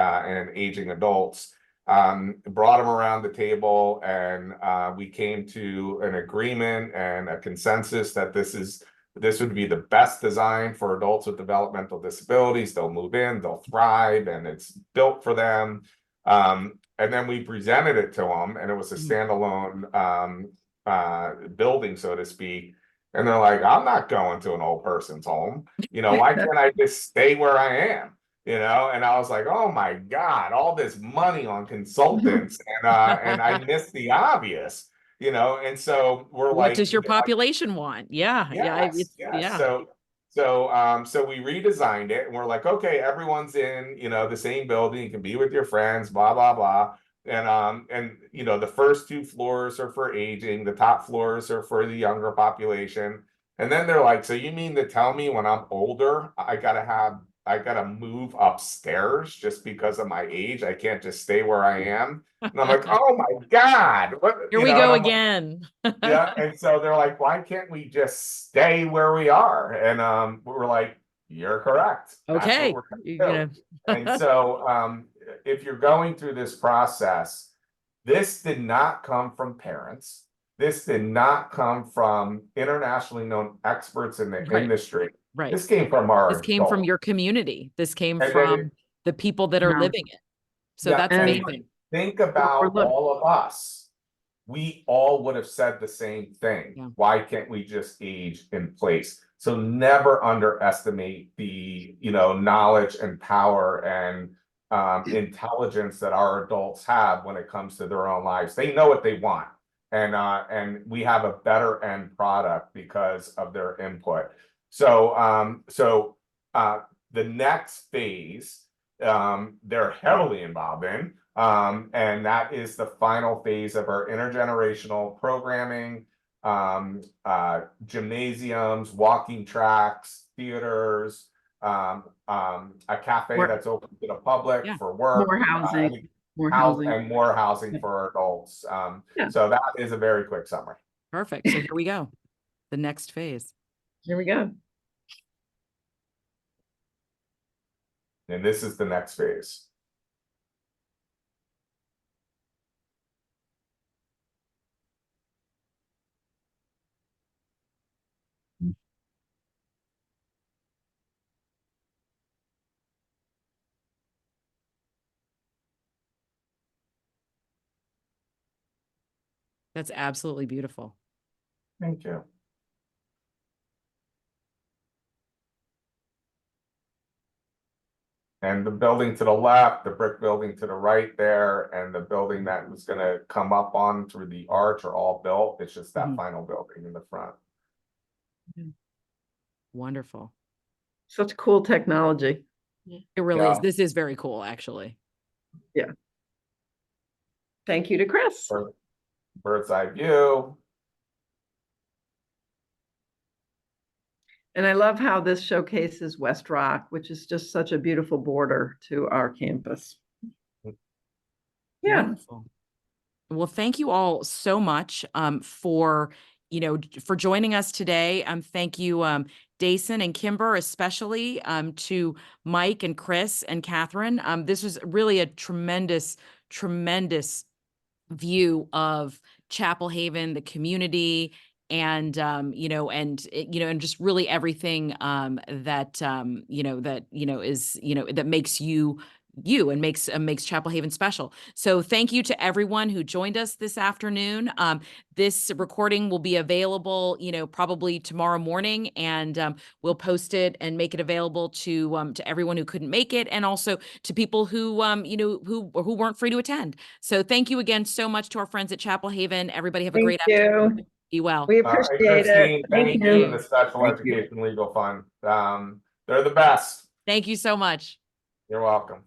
aging adults. Brought them around the table, and we came to an agreement and a consensus that this would be the best design for adults with developmental disabilities. They'll move in, they'll thrive, and it's built for them. And then we presented it to them, and it was a standalone building, so to speak. And they're like, I'm not going to an old person's home. Why can't I just stay where I am? And I was like, oh my God, all this money on consultants, and I missed the obvious. And so we're like, What does your population want? Yeah. Yes. So we redesigned it, and we're like, okay, everyone's in, the same building. You can be with your friends, blah, blah, blah. And the first 2 floors are for aging, the top floors are for the younger population. And then they're like, so you mean to tell me when I'm older, I gotta move upstairs just because of my age? I can't just stay where I am. And I'm like, oh my God. Here we go again. Yeah. And so they're like, why can't we just stay where we are? And we're like, you're correct. Okay. That's what we're gonna do. And so if you're going through this process, this did not come from parents. This did not come from internationally known experts in the industry. Right. This came from This came from your community. This came from the people that are living it. So that's amazing. Think about all of us. We all would have said the same thing. Yeah. Why can't we just age in place? So never underestimate the, knowledge and power and intelligence that our adults have when it comes to their own lives. They know what they want. And we have a better end product because of their input. So the next phase, they're heavily involved in, and that is the final phase of our intergenerational programming, gymnasiums, walking tracks, theaters, a cafe that's open to the public for work, more housing, and more housing for adults. So that is a very quick summary. Perfect. So here we go. The next phase. Here we go. And this is the next phase. That's absolutely beautiful. Thank you. And the building to the left, the brick building to the right there, and the building that was going to come up on through the arch are all built. It's just that final building in the front. Wonderful. Such cool technology. It really is. This is very cool, actually. Yeah. Thank you to Chris. Bird's eye view. And I love how this showcases West Rock, which is just such a beautiful border to our campus. Yeah. Wonderful. Well, thank you all so much for joining us today. Thank you, Dason and Kimber, especially to Mike and Chris and Catherine. This was really a tremendous view of Chapel Haven, the community, and and just really everything that is that makes you you and makes Chapel Haven special. So thank you to everyone who joined us this afternoon. This recording will be available, probably tomorrow morning, and we'll post it and make it available to everyone who couldn't make it, and also to people who who weren't free to attend. So thank you again so much to our friends at Chapel Haven. Everybody have a Thank great you. afternoon. Be well. We Hey, appreciate it. Christine, Thank thank you, and you. the Special Thank you. Education Legal Fund. They're the best. Thank you so much. You're welcome.